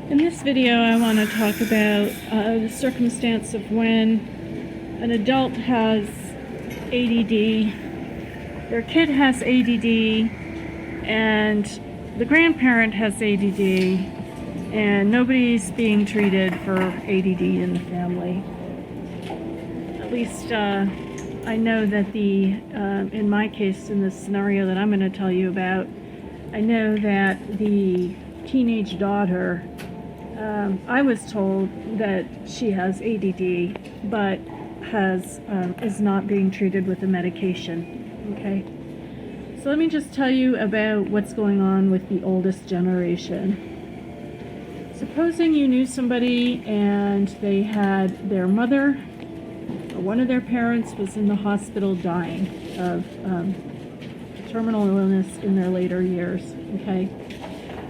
In this video, I want to talk about the circumstance of when an adult has ADD, their kid has ADD, and the grandparent has ADD, and nobody's being treated for ADD in the family. At least I know that in my case, in this scenario that I'm going to tell you about, I know that the teenage daughter, I was told that she has ADD, but is not being treated with the medication. Okay, so let me just tell you about what's going on with the oldest generation. Supposing you knew somebody and they had their mother or one of their parents was in the hospital dying of terminal illness in their later years. Okay,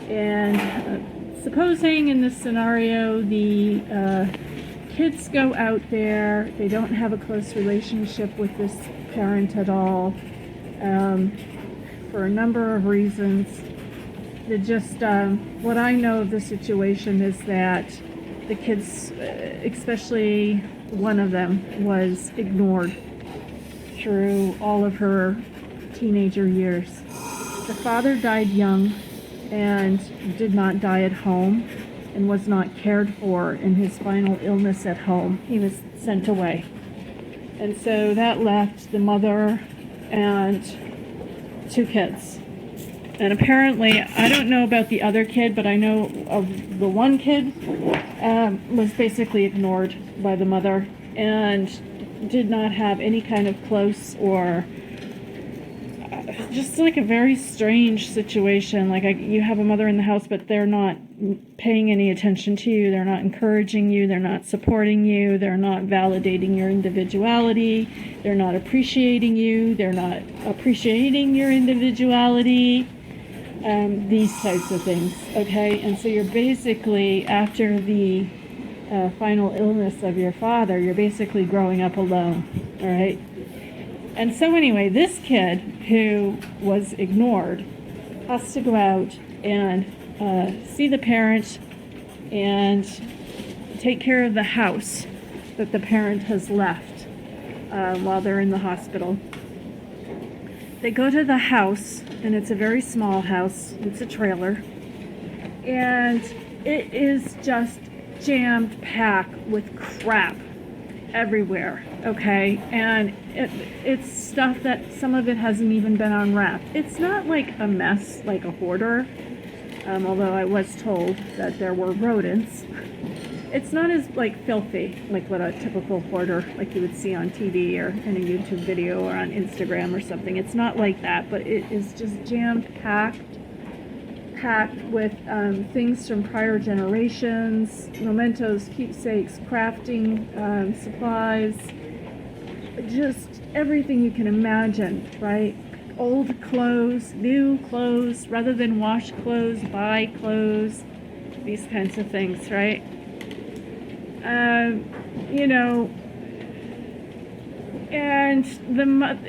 and supposing in this scenario the kids go out there, they don't have a close relationship with this parent at all, for a number of reasons. What I know of the situation is that the kids, especially one of them, was ignored through all of her teenager years. The father died young and did not die at home and was not cared for in his final illness at home. He was sent away. And so that left the mother and two kids. And apparently, I don't know about the other kid, but I know of the one kid was basically ignored by the mother and did not have any kind of close or just like a very strange situation. Like you have a mother in the house, but they're not paying any attention to you. They're not encouraging you. They're not supporting you. They're not validating your individuality. They're not appreciating you. They're not appreciating your individuality. These types of things. Okay, and so you're basically, after the final illness of your father, you're basically growing up alone. All right. And so anyway, this kid who was ignored has to go out and see the parent and take care of the house that the parent has left while they're in the hospital. They go to the house, and it's a very small house. It's a trailer. And it is just jammed packed with crap everywhere, okay? And it's stuff that some of it hasn't even been unwrapped. It's not like a mess like a hoarder, although I was told that there were rodents. It's not as like filthy like what a typical hoarder like you would see on TV or in a YouTube video or on Instagram or something. It's not like that, but it is just jammed packed with things from prior generations, mementos, keepsakes, crafting supplies, just everything you can imagine, right? Old clothes, new clothes, rather than wash clothes, buy clothes, these kinds of things, right?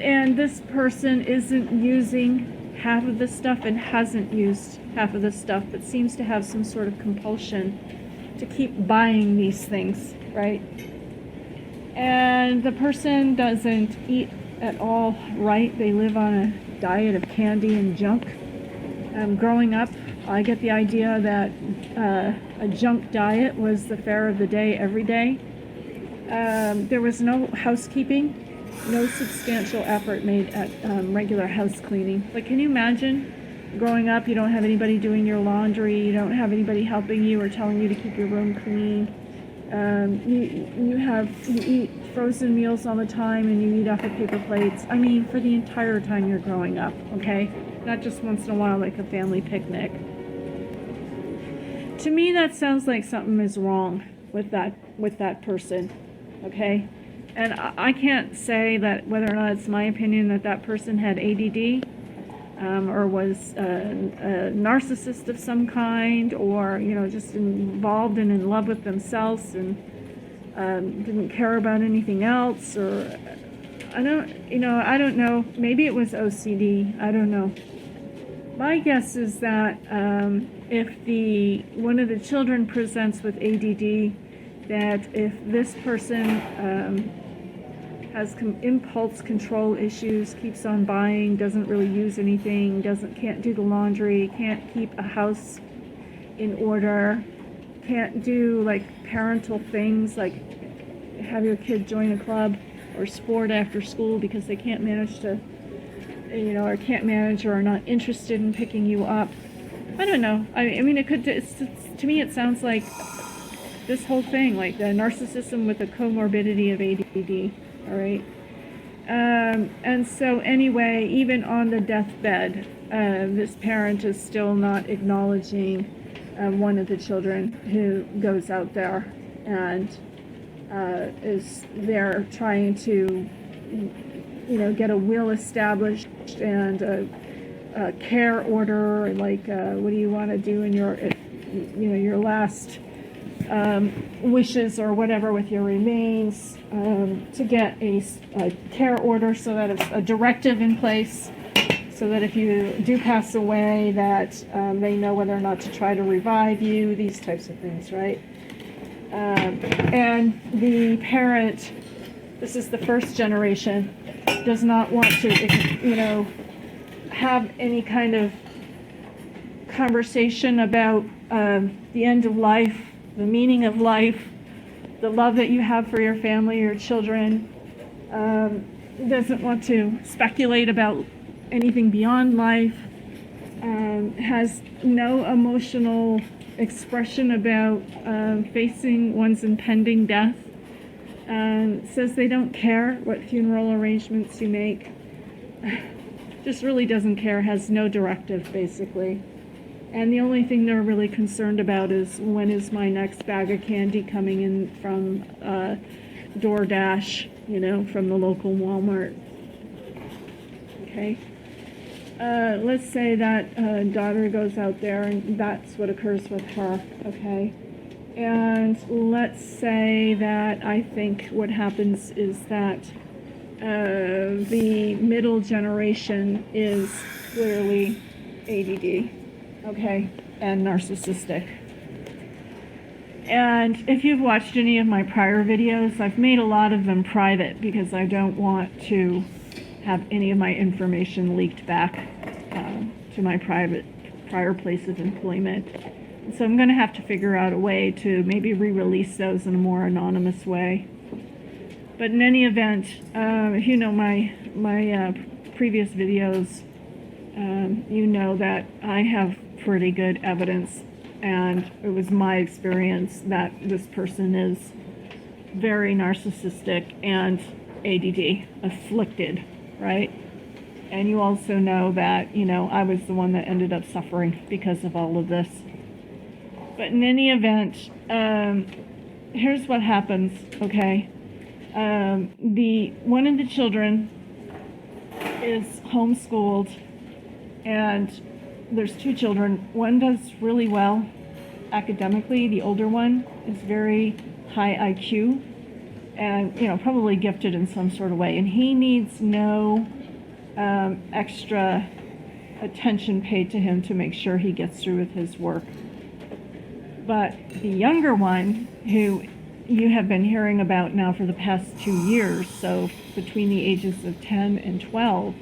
And this person isn't using half of the stuff and hasn't used half of the stuff, but seems to have some sort of compulsion to keep buying these things, right? And the person doesn't eat at all right. They live on a diet of candy and junk. Growing up, I get the idea that a junk diet was the fare of the day every day. There was no housekeeping, no substantial effort made at regular house cleaning. Like, can you imagine growing up, you don't have anybody doing your laundry, you don't have anybody helping you or telling you to keep your room clean. You eat frozen meals all the time and you eat off of paper plates. I mean, for the entire time you're growing up, okay? Not just once in a while like a family picnic. To me, that sounds like something is wrong with that person, okay? And I can't say that whether or not it's my opinion that person had ADD or was a narcissist of some kind, or just involved and in love with themselves and didn't care about anything else, or I don't know. Maybe it was OCD. I don't know. My guess is that if one of the children presents with ADD, that if this person has impulse control issues, keeps on buying, doesn't really use anything, can't do the laundry, can't keep a house in order, can't do like parental things like have your kid join a club or sport after school because they can't manage to, or can't manage or are not interested in picking you up. I don't know. I mean, to me it sounds like this whole thing, like the narcissism with the comorbidity of ADD, all right? And so anyway, even on the deathbed, this parent is still not acknowledging one of the children who goes out there and is there trying to, get a will established and a care order, like what do you want to do in your last wishes or whatever with your remains, to get a care order, so that it's a directive in place, so that if you do pass away that they know whether or not to try to revive you, these types of things, right? And the parent, this is the first generation, does not want to, have any kind of conversation about the end of life, the meaning of life, the love that you have for your family, your children. Doesn't want to speculate about anything beyond life. Has no emotional expression about facing one's impending death. Says they don't care what funeral arrangements you make. Just really doesn't care, has no directive, basically. And the only thing they're really concerned about is, when is my next bag of candy coming in from DoorDash, from the local Walmart. Okay. Let's say that daughter goes out there and that's what occurs with her, okay? And let's say that I think what happens is that the middle generation is clearly ADD, okay, and narcissistic. And if you've watched any of my prior videos, I've made a lot of them private because I don't want to have any of my information leaked back to my prior place of employment. So I'm going to have to figure out a way to maybe re-release those in a more anonymous way. But in any event, if you know my previous videos, you know that I have pretty good evidence, and it was my experience that this person is very narcissistic and ADD, afflicted, right? And you also know that, I was the one that ended up suffering because of all of this. But in any event, here's what happens, okay? One of the children is homeschooled, and there's two children. One does really well academically. The older one is very high IQ and, probably gifted in some sort of way. And he needs no extra attention paid to him to make sure he gets through with his work. But the younger one, who you have been hearing about now for the past 2 years, so between the ages of 10 and 12,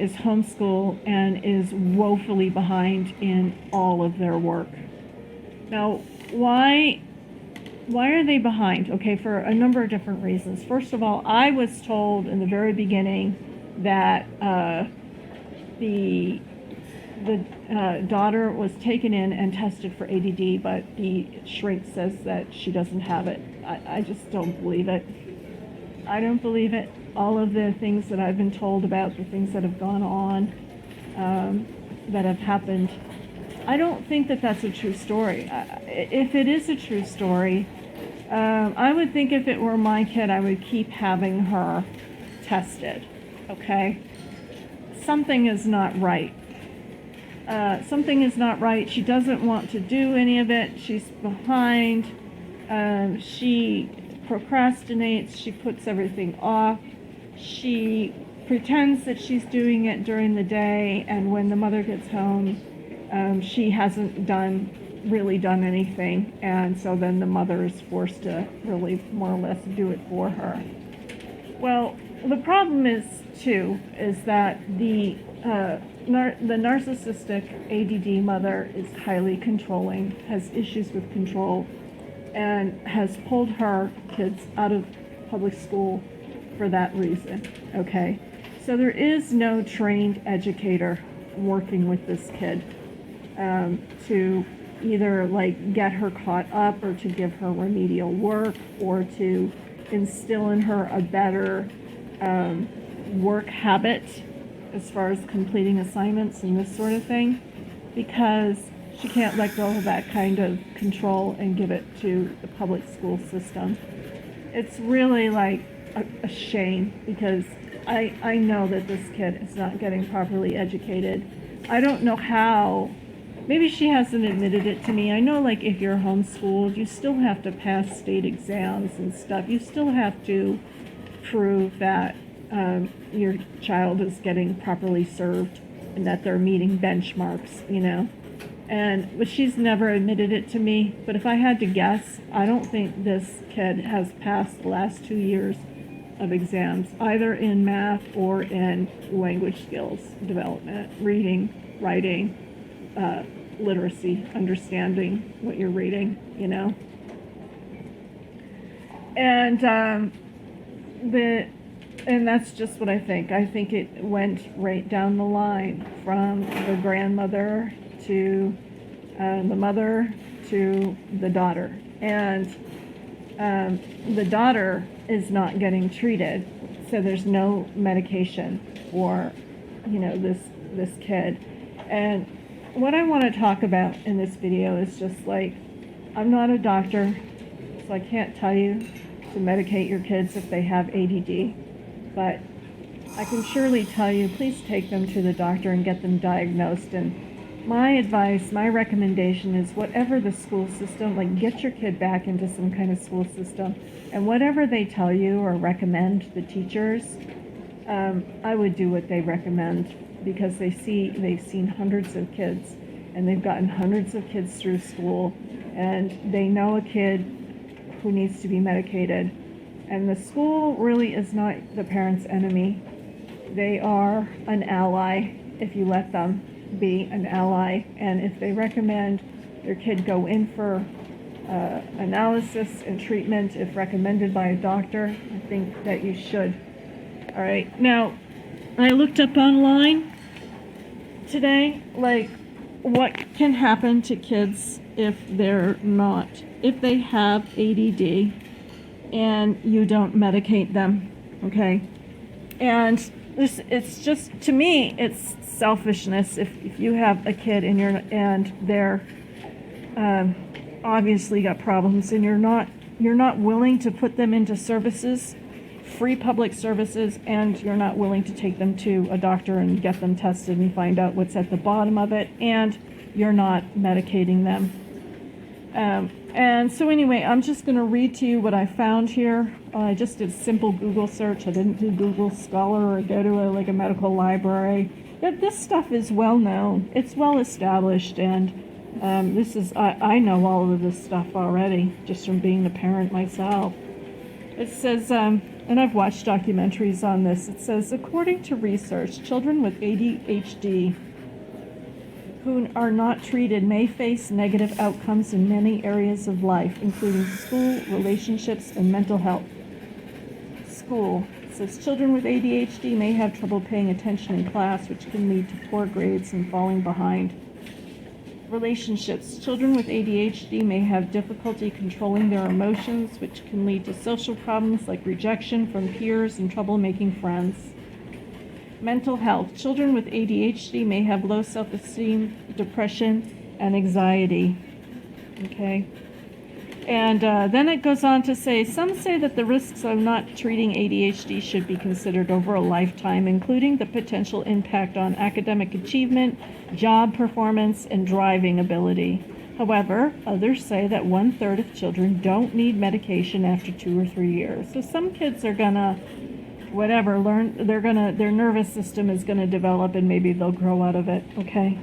is homeschooled and is woefully behind in all of their work. Now, why are they behind? Okay, for a number of different reasons. First of all, I was told in the very beginning that the daughter was taken in and tested for ADD, but the shrink says that she doesn't have it. I just don't believe it. I don't believe it. All of the things that I've been told about, the things that have gone on, that have happened, I don't think that that's a true story. If it is a true story, I would think if it were my kid, I would keep having her tested, okay? Something is not right. Something is not right. She doesn't want to do any of it. She's behind. She procrastinates. She puts everything off. She pretends that she's doing it during the day, and when the mother gets home, she hasn't really done anything, and so then the mother is forced to really more or less do it for her. Well, the problem is that the narcissistic ADD mother is highly controlling, has issues with control, and has pulled her kids out of public school for that reason, okay? So there is no trained educator working with this kid to either like get her caught up or to give her remedial work or to instill in her a better work habit as far as completing assignments and this sort of thing, because she can't let go of that kind of control and give it to the public school system. It's really like a shame, because I know that this kid is not getting properly educated. I don't know how. Maybe she hasn't admitted it to me. I know, like, if you're homeschooled, you still have to pass state exams and stuff. You still have to prove that your child is getting properly served and that they're meeting benchmarks, you know. But she's never admitted it to me. But if I had to guess, I don't think this kid has passed the last 2 years of exams, either in math or in language skills development, reading, writing, literacy, understanding what you're reading, you know. And that's just what I think. I think it went right down the line from the grandmother to the mother to the daughter. And the daughter is not getting treated, so there's no medication for, you know, this kid. And what I want to talk about in this video is just like, I'm not a doctor, so I can't tell you to medicate your kids if they have ADD, but I can surely tell you, please take them to the doctor and get them diagnosed. And my advice, my recommendation is whatever the school system, like, get your kid back into some kind of school system, and whatever they tell you or recommend, the teachers, I would do what they recommend, because they've seen hundreds of kids, and they've gotten hundreds of kids through school, and they know a kid who needs to be medicated. And the school really is not the parent's enemy. They are an ally if you let them be an ally. And if they recommend your kid go in for analysis and treatment, if recommended by a doctor, I think that you should. All right. Now, I looked up online today, like, what can happen to kids if they have ADD and you don't medicate them, okay? And it's just, to me, it's selfishness. If you have a kid and they're obviously got problems, and you're not willing to put them into services, free public services, and you're not willing to take them to a doctor and get them tested and find out what's at the bottom of it, and you're not medicating them. And so anyway, I'm just going to read to you what I found here. I just did a simple Google search. I didn't do Google Scholar or go to a medical library. This stuff is well known. It's well established, and I know all of this stuff already, just from being a parent myself. It says, and I've watched documentaries on this, it says, according to research, children with ADHD who are not treated may face negative outcomes in many areas of life, including school, relationships, and mental health. School. It says children with ADHD may have trouble paying attention in class, which can lead to poor grades and falling behind. Relationships. Children with ADHD may have difficulty controlling their emotions, which can lead to social problems like rejection from peers and trouble making friends. Mental health. Children with ADHD may have low self-esteem, depression, and anxiety. Okay? And then it goes on to say, some say that the risks of not treating ADHD should be considered over a lifetime, including the potential impact on academic achievement, job performance, and driving ability. However, others say that 1/3 of children don't need medication after 2 or 3 years. So some kids are gonna whatever, their nervous system is gonna develop, and maybe they'll grow out of it, okay?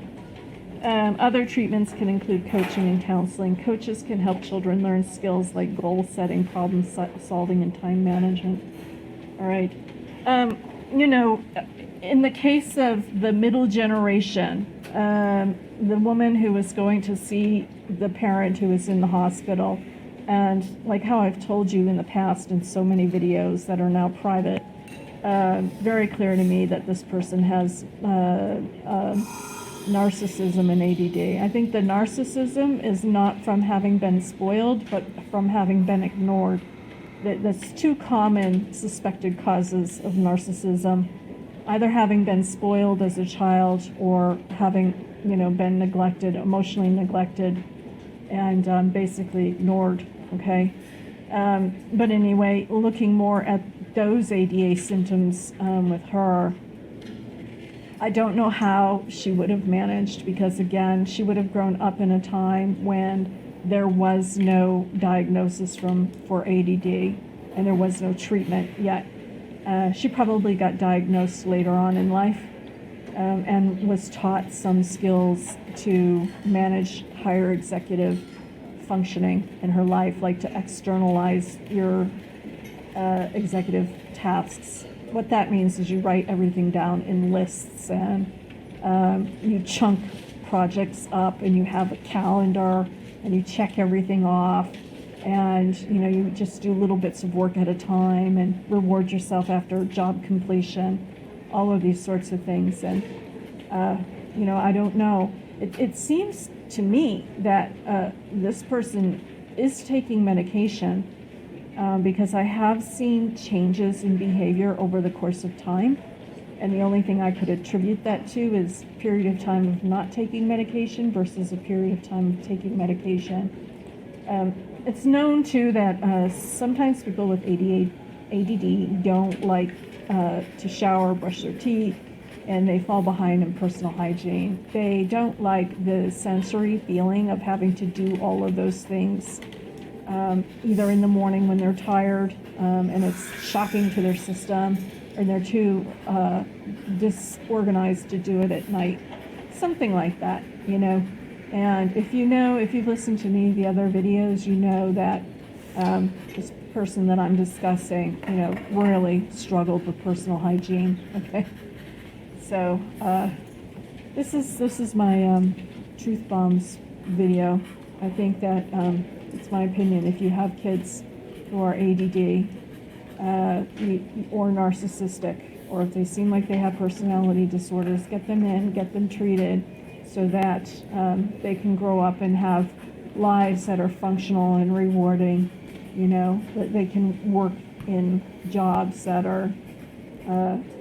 Other treatments can include coaching and counseling. Coaches can help children learn skills like goal setting, problem solving, and time management. All right. In the case of the middle generation, the woman who was going to see the parent who was in the hospital, and like how I've told you in the past in so many videos that are now private, very clear to me that this person has narcissism and ADD. I think the narcissism is not from having been spoiled, but from having been ignored. That's two common suspected causes of narcissism: either having been spoiled as a child or having, been neglected, emotionally neglected, and basically ignored. Okay, but anyway, looking more at those ADA symptoms with her, I don't know how she would have managed, because again, she would have grown up in a time when there was no diagnosis for ADD and there was no treatment yet. She probably got diagnosed later on in life and was taught some skills to manage higher executive functioning in her life, like to externalize your executive tasks. What that means is you write everything down in lists, and you chunk projects up, and you have a calendar, and you check everything off, and you just do little bits of work at a time and reward yourself after job completion, all of these sorts of things. And I don't know. It seems to me that this person is taking medication, because I have seen changes in behavior over the course of time, and the only thing I could attribute that to is a period of time of not taking medication versus a period of time of taking medication. It's known too that sometimes people with ADD don't like to shower, brush their teeth, and they fall behind in personal hygiene. They don't like the sensory feeling of having to do all of those things, either in the morning when they're tired, and it's shocking to their system, or they're too disorganized to do it at night. Something like that, And if you've listened to any of the other videos, you know that this person that I'm discussing, really struggled with personal hygiene, okay? So this is my truth bombs video. I think that it's my opinion, if you have kids who are ADD or narcissistic, or if they seem like they have personality disorders, get them in, get them treated, so that they can grow up and have lives that are functional and rewarding, that they can work in jobs that are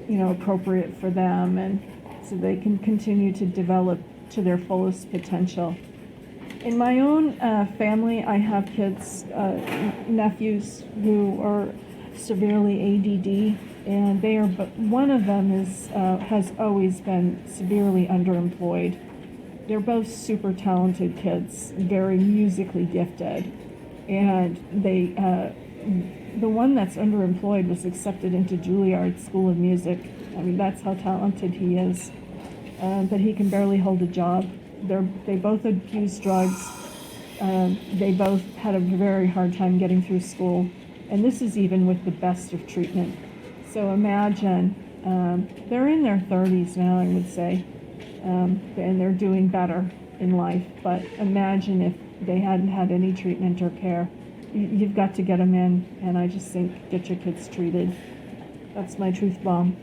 appropriate for them, and so they can continue to develop to their fullest potential. In my own family, I have kids, nephews who are severely ADD, and they are, but one of them has always been severely underemployed. They're both super talented kids, very musically gifted, and the one that's underemployed was accepted into Juilliard School of Music. I mean, that's how talented he is, but he can barely hold a job. They both abuse drugs. They both had a very hard time getting through school, and this is even with the best of treatment. So imagine, they're in their 30s now, I would say, and they're doing better in life, but imagine if they hadn't had any treatment or care. You've got to get them in, and I just think get your kids treated. That's my truth bomb.